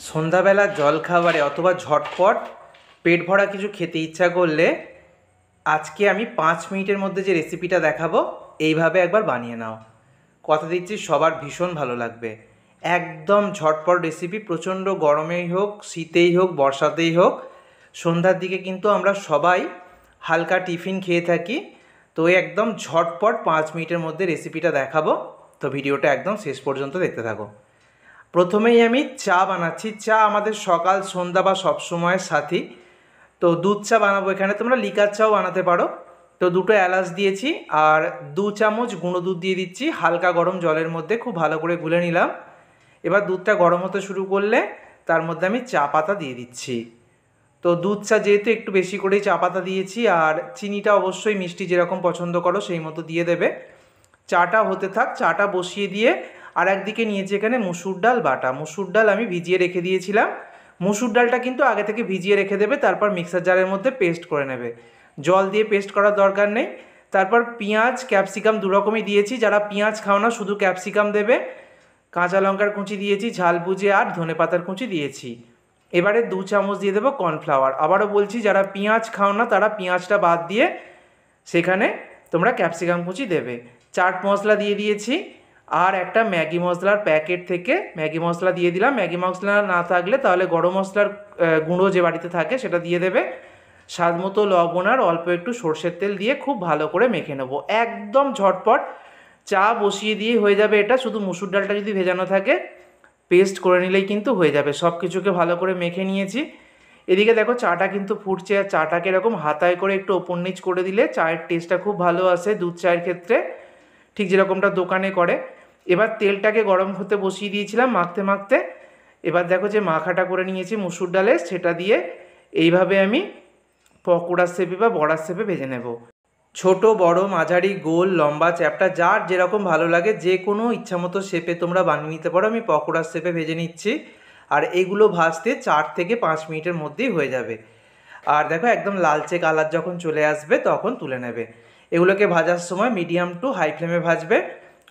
সন্ধ্যাবেলা জলখাবারে অথবা ঝটপট পেট ভরা কিছু খেতে ইচ্ছা করলে আজকে আমি 5 মিনিটের মধ্যে যে রেসিপিটা দেখাবো এইভাবে একবার বানিয়ে নাও। কথা দিচ্ছি সবার ভীষণ ভালো লাগবে। একদম ঝটপট রেসিপি, প্রচণ্ড গরমেই হোক, শীতেই হোক, বর্ষাতেই হোক, সন্ধ্যার দিকে কিন্তু আমরা সবাই হালকা টিফিন খেয়ে থাকি। তো একদম ঝটপট 5 মিনিটের মধ্যে রেসিপিটা দেখাবো। তো ভিডিওটা একদম শেষ পর্যন্ত দেখতে থাকো। প্রথমেই আমি চা বানাচ্ছি। চা আমাদের সকাল সন্ধ্যা বা সব সময়ের সাথী। তো দুধ চা বানাবো, এখানে তোমরা লিকার চাও বানাতে পারো। তো দুটো এলাচ দিয়েছি আর 2 চামচ গুঁড়ো দুধ দিয়ে দিচ্ছি হালকা গরম জলের মধ্যে, খুব ভালো করে গুলে নিলাম। এবার দুধটা গরম হতে শুরু করলে তার মধ্যে আমি চা পাতা দিয়ে দিচ্ছি। তো দুধ চা যেহেতু একটু বেশি করেই চা পাতা দিয়েছি, আর চিনিটা অবশ্যই মিষ্টি যেরকম পছন্দ করো সেই মতো দিয়ে দেবে। চাটা হতে থাক। চাটা বসিয়ে দিয়ে আর একদিকে নিয়েছি এখানে মুসুর ডাল বাটা। মুসুর ডাল আমি ভিজিয়ে রেখে দিয়েছিলাম। মুসুর ডালটা কিন্তু আগে থেকে ভিজিয়ে রেখে দেবে, তারপর মিক্সার জারের মধ্যে পেস্ট করে নেবে, জল দিয়ে পেস্ট করার দরকার নেই। তারপর পেঁয়াজ ক্যাপসিকাম দুরকমই দিয়েছি, যারা পেঁয়াজ খাও না শুধু ক্যাপসিকাম দেবে। কাঁচা লঙ্কার কুচি দিয়েছি, ঝাল বুঝে, আর ধনেপাতার কুচি দিয়েছি। এবারে 2 চামচ দিয়ে দেবো কর্নফ্লাওয়ার। আবারও বলছি, যারা পেঁয়াজ খাও না তারা পেঁয়াজটা বাদ দিয়ে সেখানে তোমরা ক্যাপসিকাম কুচি দেবে। চাট মশলা দিয়ে দিয়েছি, আর একটা ম্যাগি মশলার প্যাকেট থেকে ম্যাগি মশলা দিয়ে দিলাম। ম্যাগি মশলা না থাকলে তাহলে গরম মশলার গুঁড়ো যে বাড়িতে থাকে সেটা দিয়ে দেবে। স্বাদ মতো লবণ আর অল্প একটু সর্ষের তেল দিয়ে খুব ভালো করে মেখে নেবো। একদম ঝটপট চা বসিয়ে দিয়ে হয়ে যাবে এটা। শুধু মুসুর ডালটা যদি ভেজানো থাকে পেস্ট করে নিলেই কিন্তু হয়ে যাবে। সব কিছুকে ভালো করে মেখে নিয়েছি। এদিকে দেখো চাটা কিন্তু ফুটছে, আর চাটাকে এরকম হাতায় করে একটু ওপর নিচ করে দিলে চায়ের টেস্টটা খুব ভালো আসে দুধ চায়ের ক্ষেত্রে, ঠিক যেরকমটা দোকানে করে। এবার তেলটাকে গরম হতে বসিয়ে দিয়েছিলাম মাখতে মাখতে। এবার দেখো যে মাখাটা করে নিয়েছি মুসুর ডালের, সেটা দিয়ে এইভাবে আমি পকোড়ার শেপে বা বড়ার শেপে ভেজে নেব। ছোট বড় মাঝারি গোল লম্বা চ্যাপ্টা যার যেরকম ভালো লাগে যে কোনো ইচ্ছামতো শেপে তোমরা বানিয়ে নিতে পারো। আমি পকোড়ার শেপে ভেজে নিচ্ছি, আর এগুলো ভাজতে 4 থেকে 5 মিনিটের মধ্যেই হয়ে যাবে। আর দেখো একদম লালচে কালার যখন চলে আসবে তখন তুলে নেবে। এগুলোকে ভাজার সময় মিডিয়াম টু হাই ফ্লেমে ভাজবে,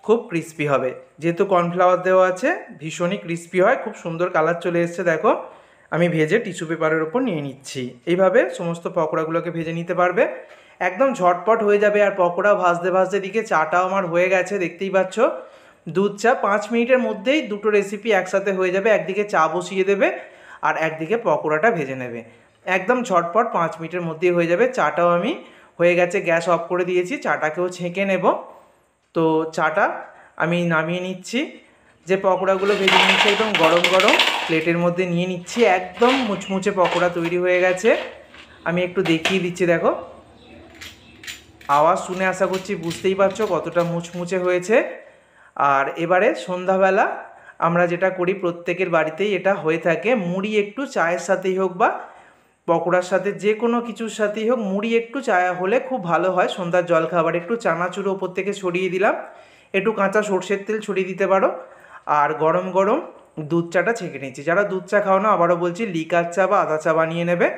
খুব ক্রিস্পি হবে। যেহেতু কর্নফ্লাওয়ার দেওয়া আছে ভীষণই ক্রিস্পি হয়। খুব সুন্দর কালার চলে এসছে দেখো। আমি ভেজে টিস্যু পেপারের ওপর নিয়ে নিচ্ছি। এইভাবে সমস্ত পকোড়াগুলোকে ভেজে নিতে পারবে, একদম ঝটপট হয়ে যাবে। আর পকোড়া ভাজতে ভাজতে দিকে চাটাও আমার হয়ে গেছে, দেখতেই পাচ্ছ। দুধ চা 5 মিনিটের মধ্যেই দুটো রেসিপি একসাথে হয়ে যাবে। একদিকে চা বসিয়ে দেবে আর একদিকে পকোড়াটা ভেজে নেবে। একদম ঝটপট 5 মিনিটের মধ্যেই হয়ে যাবে। চাটাও আমি হয়ে গেছে, গ্যাস অফ করে দিয়েছি। চাটাকেও ছেঁকে নেব। তো চাটা আমি নামিয়ে নিচ্ছি। যে পকোড়াগুলো ভেজে নিয়েছি একদম গরম গরম প্লেটের মধ্যে নিয়ে নিচ্ছি। একদম মুচমুচে পকোড়া তৈরি হয়ে গেছে। আমি একটু দেখিয়ে দিচ্ছি দেখো। আওয়াজ শুনে আশা করছি বুঝতেই পারছো কতটা মুচমুচে হয়েছে। আর এবারে সন্ধ্যাবেলা আমরা যেটা করি প্রত্যেকের বাড়িতেই এটা হয়ে থাকে, মুড়ি একটু চায়ের সাথেই হোক বা পকোড়ার সাথে যে কোনো কিছুর সাথেই হোক, মুড়ি একটু চা হলে খুব ভালো হয়। সন্ধ্যার জলখাবার একটু চানাচুর ওপর থেকে ছড়িয়ে দিলাম, একটু কাঁচা সর্ষের তেল ছড়িয়ে দিতে পারো। আর গরম গরম দুধ চাটা ছেঁকে নিচ্ছি। যারা দুধ চা খাও না আবারও বলছি লিকার চা বা আদা চা বানিয়ে নেবে।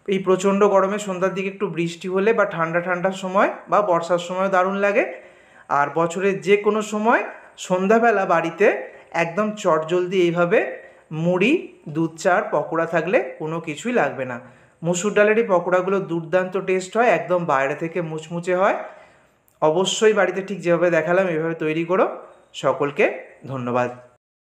এই প্রচণ্ড গরমে সন্ধ্যার দিকে একটু বৃষ্টি হলে বা ঠান্ডা ঠান্ডার সময় বা বর্ষার সময় দারুণ লাগে। আর বছরের যে কোনো সময় সন্ধ্যাবেলা বাড়িতে একদম চটজলদি এইভাবে মুড়ি দুধ চা আর পকোড়া থাকলে কোনো কিছুই লাগবে না। মুসুর ডালের এই পকোড়াগুলো দুর্দান্ত টেস্ট হয়, একদম বাইরে থেকে মুচমুচে হয়। অবশ্যই বাড়িতে ঠিক যেভাবে দেখালাম এভাবে তৈরি করো। সকলকে ধন্যবাদ।